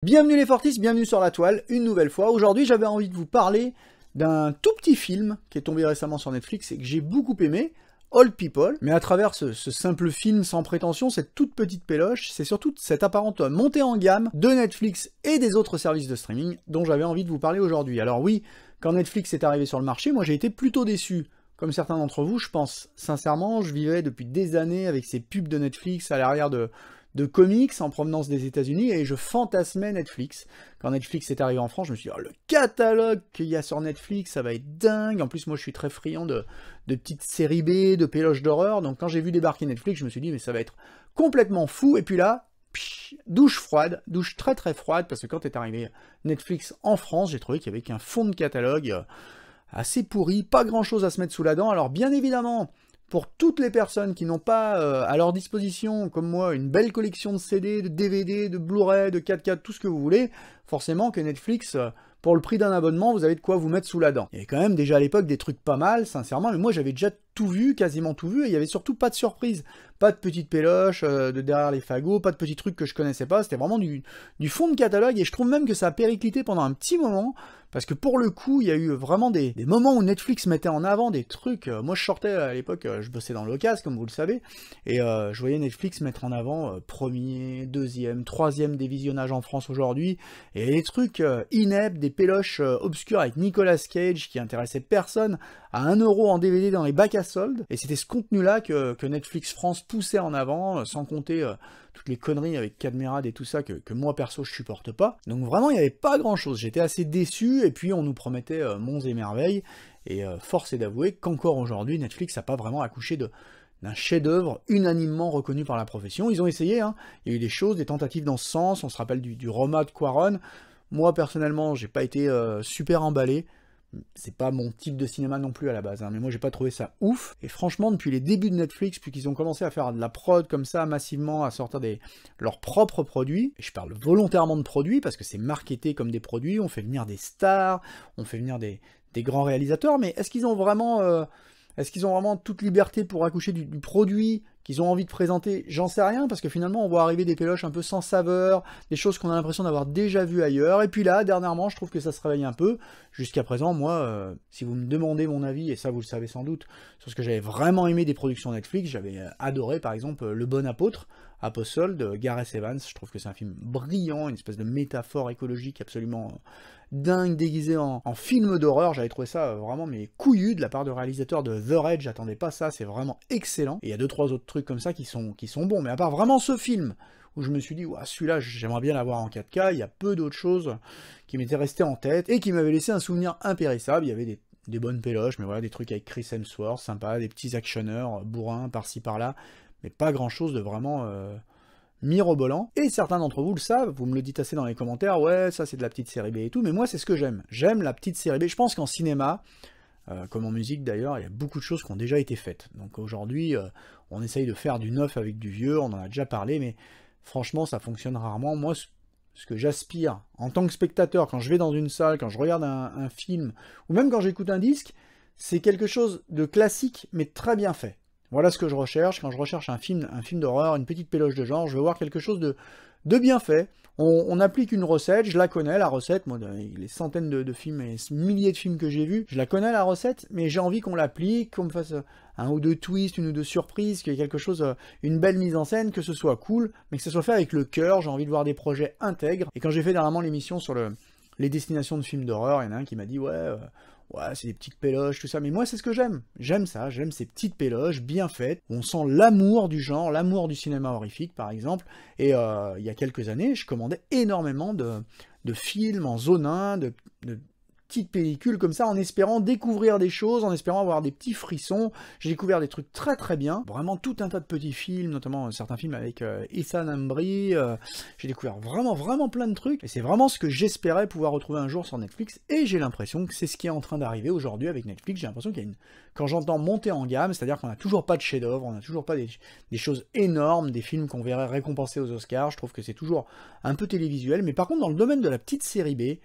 Bienvenue les Fortis, bienvenue sur la toile, une nouvelle fois. Aujourd'hui, j'avais envie de vous parler d'un tout petit film qui est tombé récemment sur Netflix et que j'ai beaucoup aimé, Old People. Mais à travers ce simple film sans prétention, cette toute petite péloche, c'est surtout cette apparente montée en gamme de Netflix et des autres services de streaming dont j'avais envie de vous parler aujourd'hui. Alors oui, quand Netflix est arrivé sur le marché, moi j'ai été plutôt déçu. Comme certains d'entre vous, je pense sincèrement, je vivais depuis des années avec ces pubs de Netflix à l'arrière de comics en provenance des États-Unis et je fantasmais Netflix. Quand Netflix est arrivé en France, je me suis dit, oh, le catalogue qu'il y a sur Netflix, ça va être dingue. En plus, moi, je suis très friand de petites séries B, de péloches d'horreur. Donc, quand j'ai vu débarquer Netflix, je me suis dit, mais ça va être complètement fou. Et puis là, douche froide, douche très très froide, parce que quand est arrivé Netflix en France, j'ai trouvé qu'il y avait qu'un fond de catalogue assez pourri, pas grand-chose à se mettre sous la dent. Alors, bien évidemment, pour toutes les personnes qui n'ont pas à leur disposition, comme moi, une belle collection de CD, de DVD, de Blu-ray, de 4K, tout ce que vous voulez, forcément que Netflix, pour le prix d'un abonnement, vous avez de quoi vous mettre sous la dent. Il y avait quand même déjà à l'époque des trucs pas mal, sincèrement, mais moi j'avais déjà tout vu, quasiment tout vu, et il y avait surtout pas de surprise. Pas de petites péloches de derrière les fagots, pas de petits trucs que je connaissais pas, c'était vraiment du fond de catalogue, et je trouve même que ça a périclité pendant un petit moment, parce que pour le coup, il y a eu vraiment des moments où Netflix mettait en avant des trucs. Moi, je sortais à l'époque, je bossais dans l'Ocas, comme vous le savez, et je voyais Netflix mettre en avant premier, deuxième, troisième des visionnages en France aujourd'hui, et des trucs ineptes, des péloches obscures avec Nicolas Cage qui intéressait personne, à 1 € en DVD dans les bacs à soldes, et c'était ce contenu-là que Netflix France poussait en avant, sans compter toutes les conneries avec Cadmerade et tout ça que moi perso je supporte pas. Donc vraiment il n'y avait pas grand chose, j'étais assez déçu, et puis on nous promettait monts et merveilles, et force est d'avouer qu'encore aujourd'hui Netflix n'a pas vraiment accouché d'un chef-d'œuvre unanimement reconnu par la profession. Ils ont essayé, hein. Il y a eu des choses, des tentatives dans ce sens, on se rappelle du Roma de Cuarón. Moi personnellement j'ai pas été super emballé. C'est pas mon type de cinéma non plus à la base, hein, mais moi j'ai pas trouvé ça ouf. Et franchement, depuis les débuts de Netflix, puis qu'ils ont commencé à faire de la prod comme ça, massivement, à sortir leurs propres produits, et je parle volontairement de produits, parce que c'est marketé comme des produits, on fait venir des stars, on fait venir des grands réalisateurs, mais est-ce qu'ils ont vraiment toute liberté pour accoucher du produit qu'ils ont envie de présenter? J'en sais rien, parce que finalement on voit arriver des péloches un peu sans saveur, des choses qu'on a l'impression d'avoir déjà vues ailleurs, et puis là, dernièrement, je trouve que ça se réveille un peu. Jusqu'à présent, moi, si vous me demandez mon avis, et ça vous le savez sans doute, sur ce que j'avais vraiment aimé des productions Netflix, j'avais adoré par exemple Le Bon Apôtre, Apostle de Gareth Evans. Je trouve que c'est un film brillant, une espèce de métaphore écologique absolument dingue, déguisé en film d'horreur. J'avais trouvé ça vraiment mais couillu de la part de réalisateur de The Raid, j'attendais pas ça, c'est vraiment excellent. Et il y a 2-3 autres trucs comme ça qui sont bons, mais à part vraiment ce film, où je me suis dit, ouah, celui-là, j'aimerais bien l'avoir en 4K, il y a peu d'autres choses qui m'étaient restées en tête, et qui m'avaient laissé un souvenir impérissable. Il y avait des bonnes péloches, mais voilà, des trucs avec Chris Hemsworth, sympa, des petits actionneurs, bourrins, par-ci par-là, mais pas grand-chose de vraiment mirobolant. Et certains d'entre vous le savent, vous me le dites assez dans les commentaires, ouais, ça c'est de la petite série B et tout, mais moi c'est ce que j'aime. J'aime la petite série B. Je pense qu'en cinéma, comme en musique d'ailleurs, il y a beaucoup de choses qui ont déjà été faites. Donc aujourd'hui, on essaye de faire du neuf avec du vieux, on en a déjà parlé, mais franchement, ça fonctionne rarement. Moi, ce que j'aspire en tant que spectateur, quand je vais dans une salle, quand je regarde un film, ou même quand j'écoute un disque, c'est quelque chose de classique, mais très bien fait. Voilà ce que je recherche. Quand je recherche un film d'horreur, une petite péloche de genre, je veux voir quelque chose de bien fait. On applique une recette, je la connais, la recette, moi, les centaines de films et milliers de films que j'ai vus, je la connais, la recette, mais j'ai envie qu'on l'applique, qu'on me fasse un ou deux twists, une ou deux surprises, qu'il y ait quelque chose, une belle mise en scène, que ce soit cool, mais que ce soit fait avec le cœur. J'ai envie de voir des projets intègres. Et quand j'ai fait dernièrement l'émission sur les destinations de films d'horreur, il y en a un qui m'a dit, ouais, c'est des petites péloches, tout ça, mais moi c'est ce que j'aime. J'aime ça, j'aime ces petites péloches bien faites, où on sent l'amour du genre, l'amour du cinéma horrifique par exemple, et il y a quelques années, je commandais énormément de films en zone 1, de petites pellicules comme ça, en espérant découvrir des choses, en espérant avoir des petits frissons. J'ai découvert des trucs très très bien, vraiment tout un tas de petits films, notamment certains films avec Ethan Embry, j'ai découvert vraiment plein de trucs, et c'est vraiment ce que j'espérais pouvoir retrouver un jour sur Netflix, et j'ai l'impression que c'est ce qui est en train d'arriver aujourd'hui avec Netflix. J'ai l'impression qu'il y a quand j'entends monter en gamme, c'est-à-dire qu'on n'a toujours pas de chef-d'œuvre, on n'a toujours pas des choses énormes, des films qu'on verrait récompensés aux Oscars. Je trouve que c'est toujours un peu télévisuel, mais par contre dans le domaine de la petite série B,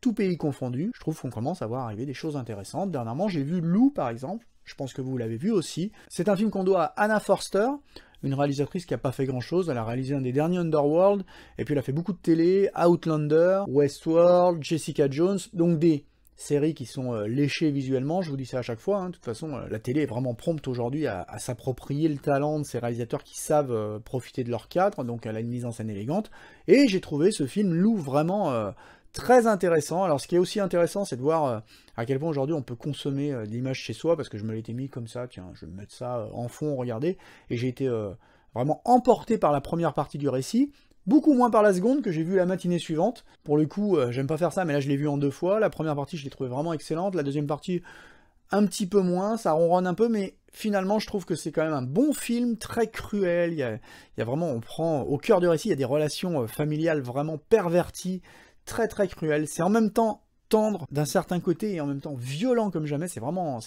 tout pays confondu, je trouve qu'on commence à voir arriver des choses intéressantes. Dernièrement, j'ai vu Lou, par exemple, je pense que vous l'avez vu aussi. C'est un film qu'on doit à Anna Forster. une réalisatrice qui n'a pas fait grand-chose. Elle a réalisé un des derniers Underworld, et puis elle a fait beaucoup de télé, Outlander, Westworld, Jessica Jones, donc des séries qui sont léchées visuellement, je vous dis ça à chaque fois, hein. De toute façon, la télé est vraiment prompte aujourd'hui à s'approprier le talent de ces réalisateurs qui savent profiter de leur cadre, donc elle a une mise en scène élégante, et j'ai trouvé ce film Lou vraiment très intéressant. Alors ce qui est aussi intéressant, c'est de voir à quel point aujourd'hui on peut consommer de l'image chez soi, parce que je me l'étais mis comme ça, tiens, je vais me mettre ça en fond, regardez, et j'ai été vraiment emporté par la première partie du récit, beaucoup moins par la seconde que j'ai vu la matinée suivante. Pour le coup, j'aime pas faire ça, mais là je l'ai vu en 2 fois. La première partie, je l'ai trouvée vraiment excellente. La deuxième partie, un petit peu moins, ça ronronne un peu, mais finalement, je trouve que c'est quand même un bon film, très cruel. Il y a vraiment, on prend au cœur du récit, il y a des relations familiales vraiment perverties, très très cruelles. C'est en même temps tendre d'un certain côté et en même temps violent comme jamais, c'est vraiment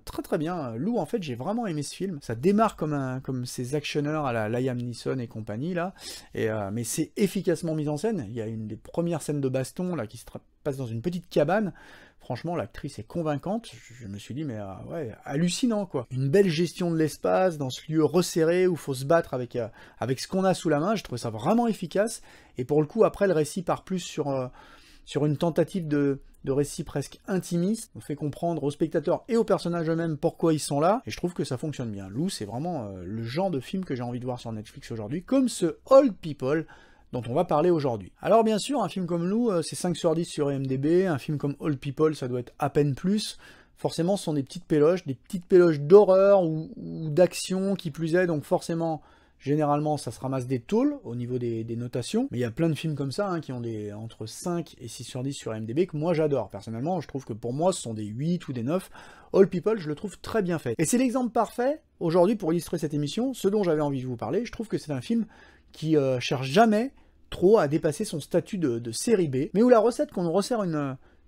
très très bien. Lou, en fait, j'ai vraiment aimé ce film. Ça démarre comme ces actionneurs à la Liam Neeson et compagnie, là, mais c'est efficacement mis en scène. Il y a une des premières scènes de baston, là, qui se passe dans une petite cabane. Franchement, l'actrice est convaincante. Je me suis dit, mais ouais, hallucinant, quoi. Une belle gestion de l'espace, dans ce lieu resserré, où il faut se battre avec ce qu'on a sous la main. Je trouvais ça vraiment efficace. Et pour le coup, après, le récit part plus sur une tentative de récit presque intimiste. On fait comprendre aux spectateurs et aux personnages eux-mêmes pourquoi ils sont là, et je trouve que ça fonctionne bien. Lou, c'est vraiment le genre de film que j'ai envie de voir sur Netflix aujourd'hui, comme ce Old People dont on va parler aujourd'hui. Alors bien sûr, un film comme Lou, c'est 5 sur 10 sur IMDb, un film comme Old People, ça doit être à peine plus. Forcément, ce sont des petites péloches d'horreur ou d'action qui plus est, donc forcément... Généralement, ça se ramasse des tôles au niveau des notations, mais il y a plein de films comme ça, hein, qui ont entre 5 et 6 sur 10 sur IMDb, que moi j'adore. Personnellement, je trouve que pour moi, ce sont des 8 ou des 9. All People, je le trouve très bien fait. Et c'est l'exemple parfait, aujourd'hui, pour illustrer cette émission, ce dont j'avais envie de vous parler. Je trouve que c'est un film qui cherche jamais trop à dépasser son statut de série B, mais où la recette qu'on nous resserre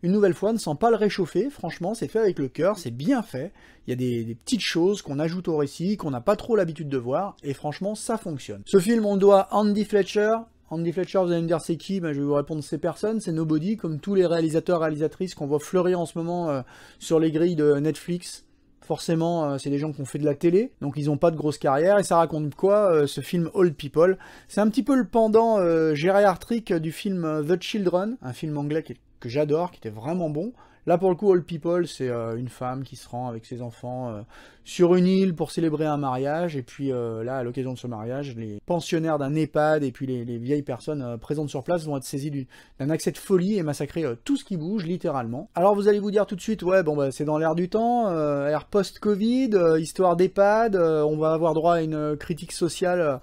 une nouvelle fois, ne sent pas le réchauffer, franchement, c'est fait avec le cœur, c'est bien fait, il y a des petites choses qu'on ajoute au récit, qu'on n'a pas trop l'habitude de voir, et franchement, ça fonctionne. Ce film, on le doit à Andy Fletcher. Andy Fletcher, vous allez me dire c'est qui? Ben, je vais vous répondre c'est personne, c'est Nobody, comme tous les réalisateurs, réalisatrices qu'on voit fleurir en ce moment sur les grilles de Netflix. Forcément, c'est des gens qui ont fait de la télé, donc ils n'ont pas de grosse carrière, et ça raconte quoi, ce film Old People? C'est un petit peu le pendant gériatrique du film The Children, un film anglais que j'adore, qui était vraiment bon. Là, pour le coup, Old People, c'est une femme qui se rend avec ses enfants sur une île pour célébrer un mariage, et puis là, à l'occasion de ce mariage, les pensionnaires d'un EHPAD et puis les vieilles personnes présentes sur place vont être saisies d'un accès de folie et massacrer tout ce qui bouge, littéralement. Alors vous allez vous dire tout de suite, ouais, bon, bah, c'est dans l'air du temps, ère post-Covid, histoire d'EHPAD, on va avoir droit à une critique sociale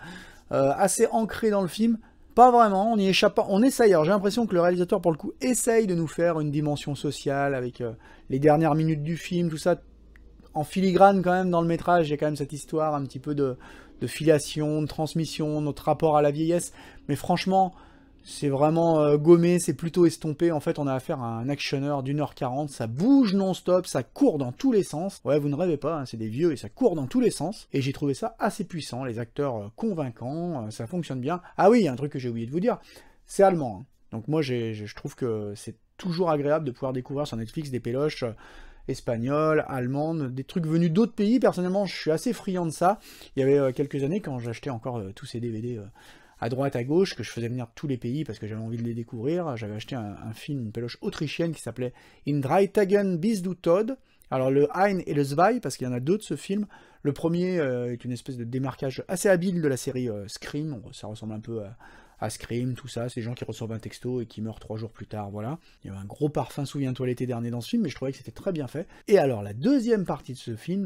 assez ancrée dans le film. Pas vraiment, on y échappe pas, on essaye. Alors j'ai l'impression que le réalisateur, pour le coup, essaye de nous faire une dimension sociale avec les dernières minutes du film, tout ça en filigrane quand même dans le métrage. Il y a quand même cette histoire un petit peu de filiation, de transmission, notre rapport à la vieillesse. Mais franchement, c'est vraiment gommé, c'est plutôt estompé. En fait, on a affaire à un actionneur d'1h40, ça bouge non-stop, ça court dans tous les sens. Ouais, vous ne rêvez pas, hein, c'est des vieux et ça court dans tous les sens. Et j'ai trouvé ça assez puissant, les acteurs convaincants, ça fonctionne bien. Ah oui, il y a un truc que j'ai oublié de vous dire, c'est allemand. Hein. Donc moi, je trouve que c'est toujours agréable de pouvoir découvrir sur Netflix des péloches espagnoles, allemandes, des trucs venus d'autres pays. Personnellement, je suis assez friand de ça. Il y avait quelques années, quand j'achetais encore tous ces DVD... à droite, à gauche, que je faisais venir de tous les pays parce que j'avais envie de les découvrir. J'avais acheté un film, une péloche autrichienne qui s'appelait In Drei Tagen bist du Tod. Alors le Ein et le Zwei, parce qu'il y en a deux de ce film. Le premier est une espèce de démarquage assez habile de la série Scream. Ça ressemble un peu à Scream, tout ça. C'est des gens qui reçoivent un texto et qui meurent 3 jours plus tard, voilà. Il y avait un gros parfum, souviens-toi, l'été dernier dans ce film, mais je trouvais que c'était très bien fait. Et alors la deuxième partie de ce film,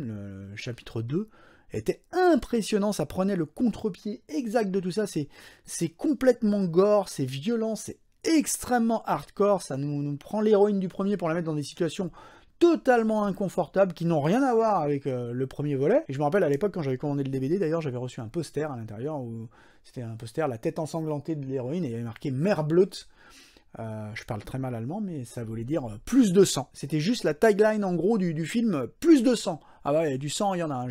le chapitre 2, était impressionnant, ça prenait le contre-pied exact de tout ça, c'est complètement gore, c'est violent, c'est extrêmement hardcore, ça nous prend l'héroïne du premier pour la mettre dans des situations totalement inconfortables, qui n'ont rien à voir avec le premier volet. Et je me rappelle à l'époque, quand j'avais commandé le DVD, d'ailleurs, j'avais reçu un poster à l'intérieur, où c'était un poster, la tête ensanglantée de l'héroïne, et il y avait marqué « Merblut ». Je parle très mal allemand, mais ça voulait dire plus de sang. C'était juste la tagline en gros du film, plus de sang. Ah ouais, du sang, il y en a un.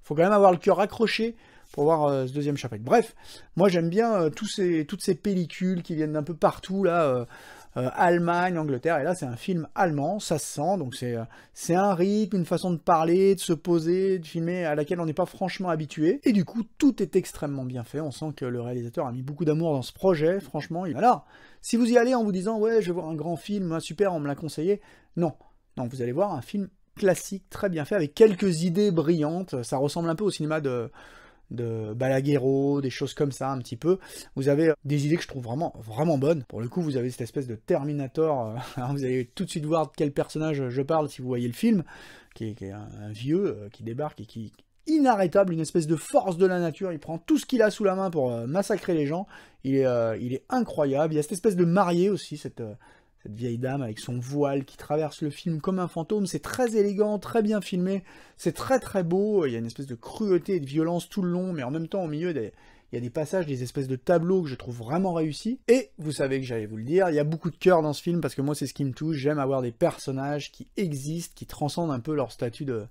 Faut quand même avoir le cœur accroché pour voir ce deuxième chapitre. Bref, moi j'aime bien toutes ces pellicules qui viennent d'un peu partout, là, Allemagne, Angleterre, et là c'est un film allemand, ça se sent, donc c'est un rythme, une façon de parler, de se poser, de filmer à laquelle on n'est pas franchement habitué, et du coup tout est extrêmement bien fait, on sent que le réalisateur a mis beaucoup d'amour dans ce projet, franchement. Alors, si vous y allez en vous disant « ouais, je vais voir un grand film, ah, super, on me l'a conseillé », non, vous allez voir un film classique, très bien fait, avec quelques idées brillantes, ça ressemble un peu au cinéma de Balaguerro, des choses comme ça un petit peu. Vous avez des idées que je trouve vraiment bonnes. Pour le coup, vous avez cette espèce de Terminator, vous allez tout de suite voir de quel personnage je parle si vous voyez le film, qui est un vieux qui débarque et qui est inarrêtable, une espèce de force de la nature, il prend tout ce qu'il a sous la main pour massacrer les gens, il est incroyable. Il y a cette espèce de mariée aussi, cette vieille dame avec son voile qui traverse le film comme un fantôme, c'est très élégant, très bien filmé, c'est très beau, il y a une espèce de cruauté et de violence tout le long, mais en même temps au milieu il y a des passages, des espèces de tableaux que je trouve vraiment réussis, et vous savez que j'allais vous le dire, il y a beaucoup de cœur dans ce film, parce que moi c'est ce qui me touche, j'aime avoir des personnages qui existent, qui transcendent un peu leur statut de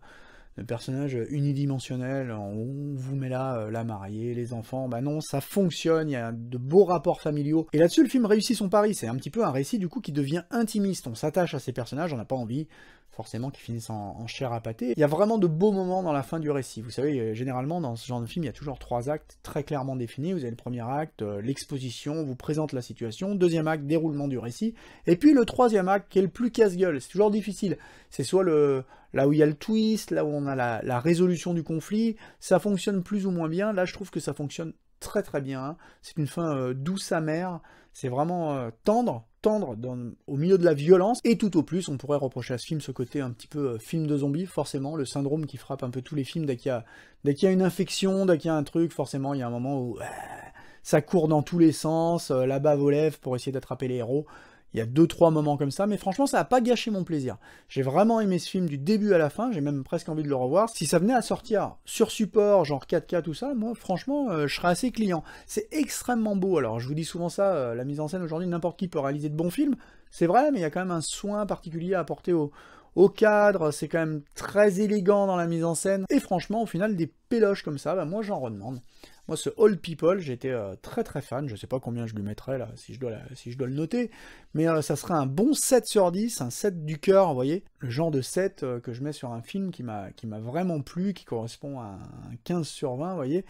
personnage unidimensionnel, on vous met là la mariée, les enfants, bah non, ça fonctionne, il y a de beaux rapports familiaux, et là-dessus le film réussit son pari, c'est un petit peu un récit du coup qui devient intimiste, on s'attache à ces personnages, on n'a pas envie forcément qu'ils finissent en chair à pâté. Il y a vraiment de beaux moments dans la fin du récit, vous savez, généralement dans ce genre de film, il y a toujours 3 actes très clairement définis, vous avez le premier acte, l'exposition, on vous présente la situation, deuxième acte, déroulement du récit, et puis le troisième acte qui est le plus casse-gueule, c'est toujours difficile, c'est soit là où il y a le twist, là où on a la résolution du conflit, ça fonctionne plus ou moins bien, là je trouve que ça fonctionne très bien, hein. C'est une fin douce amère, c'est vraiment tendre au milieu de la violence, et tout au plus, on pourrait reprocher à ce film ce côté un petit peu film de zombie, forcément, le syndrome qui frappe un peu tous les films dès qu'il y a une infection, dès qu'il y a un truc, forcément il y a un moment où ça court dans tous les sens, la bave aux lèvres pour essayer d'attraper les héros. Il y a 2-3 moments comme ça, mais franchement, ça n'a pas gâché mon plaisir. J'ai vraiment aimé ce film du début à la fin, j'ai même presque envie de le revoir. Si ça venait à sortir sur support, genre 4K, tout ça, moi, franchement, je serais assez client. C'est extrêmement beau, alors je vous dis souvent ça, la mise en scène aujourd'hui, n'importe qui peut réaliser de bons films, c'est vrai, mais il y a quand même un soin particulier à apporter au cadre, c'est quand même très élégant dans la mise en scène, et franchement, au final, des péloches comme ça, bah, moi, j'en redemande. Moi, ce Old People, j'étais très fan, je sais pas combien je lui mettrais là, si je dois le noter, mais ça serait un bon 7 sur 10, un 7 du cœur, vous voyez, le genre de 7 que je mets sur un film qui m'a vraiment plu, qui correspond à un 15 sur 20, vous voyez,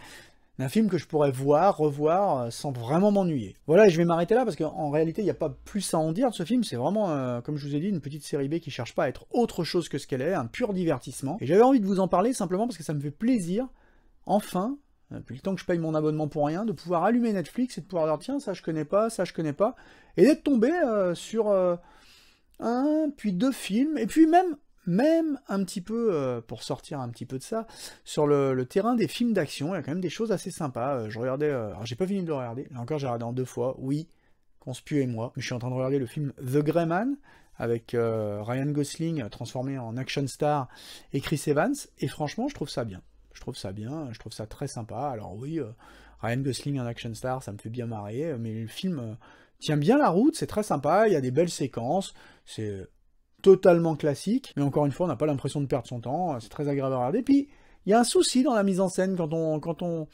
un film que je pourrais revoir, sans vraiment m'ennuyer. Voilà, et je vais m'arrêter là, parce qu'en réalité, il n'y a pas plus à en dire de ce film, c'est vraiment, comme je vous ai dit, une petite série B qui cherche pas à être autre chose que ce qu'elle est, un pur divertissement, et j'avais envie de vous en parler simplement parce que ça me fait plaisir, enfin, depuis le temps que je paye mon abonnement pour rien, de pouvoir allumer Netflix et de pouvoir dire tiens, ça je connais pas, et d'être tombé sur un, puis 2 films, et puis même un petit peu, pour sortir un petit peu de ça, sur le terrain des films d'action, il y a quand même des choses assez sympas. Je regardais, alors j'ai pas fini de le regarder, là encore j'ai regardé en 2 fois, oui, Conspu et moi, mais je suis en train de regarder le film The Grey Man, avec Ryan Gosling transformé en action star, et Chris Evans, et franchement je trouve ça bien. Je trouve ça très sympa. Alors oui, Ryan Gosling en action star, ça me fait bien marrer, mais le film tient bien la route, c'est très sympa, il y a des belles séquences, c'est totalement classique, mais encore une fois, on n'a pas l'impression de perdre son temps, c'est très agréable à regarder. Puis, il y a un souci dans la mise en scène, quand on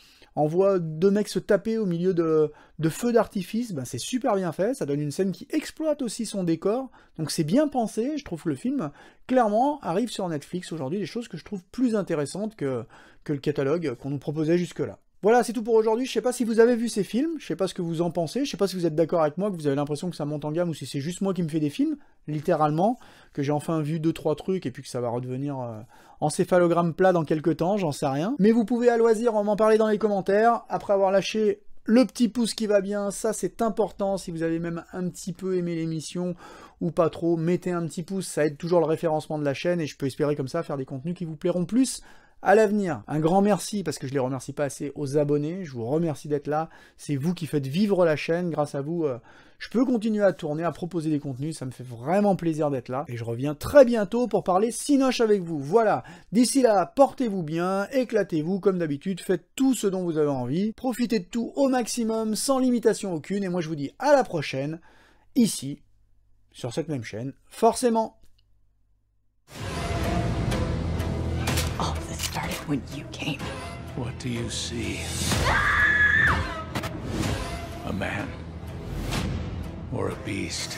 voit 2 mecs se taper au milieu de feux d'artifice, ben c'est super bien fait, ça donne une scène qui exploite aussi son décor, donc c'est bien pensé, je trouve que le film, clairement, arrive sur Netflix aujourd'hui, des choses que je trouve plus intéressantes que le catalogue qu'on nous proposait jusque-là. Voilà, c'est tout pour aujourd'hui, je sais pas si vous avez vu ces films, je sais pas ce que vous en pensez, je sais pas si vous êtes d'accord avec moi, que vous avez l'impression que ça monte en gamme, ou si c'est juste moi qui me fais des films, littéralement, que j'ai enfin vu 2-3 trucs, et puis que ça va redevenir encéphalogramme plat dans quelques temps, j'en sais rien. Mais vous pouvez à loisir m'en parler dans les commentaires, après avoir lâché le petit pouce qui va bien, ça c'est important, si vous avez même un petit peu aimé l'émission, ou pas trop, mettez un petit pouce, ça aide toujours le référencement de la chaîne, et je peux espérer comme ça faire des contenus qui vous plairont plus à l'avenir. Un grand merci, parce que je les remercie pas assez, aux abonnés, je vous remercie d'être là, c'est vous qui faites vivre la chaîne, grâce à vous, je peux continuer à tourner, à proposer des contenus, ça me fait vraiment plaisir d'être là, et je reviens très bientôt pour parler Cinoche avec vous, voilà, d'ici là, portez-vous bien, éclatez-vous comme d'habitude, faites tout ce dont vous avez envie, profitez de tout au maximum, sans limitation aucune, et moi je vous dis à la prochaine, ici, sur cette même chaîne, forcément. When you came. What do you see? A man. or a beast.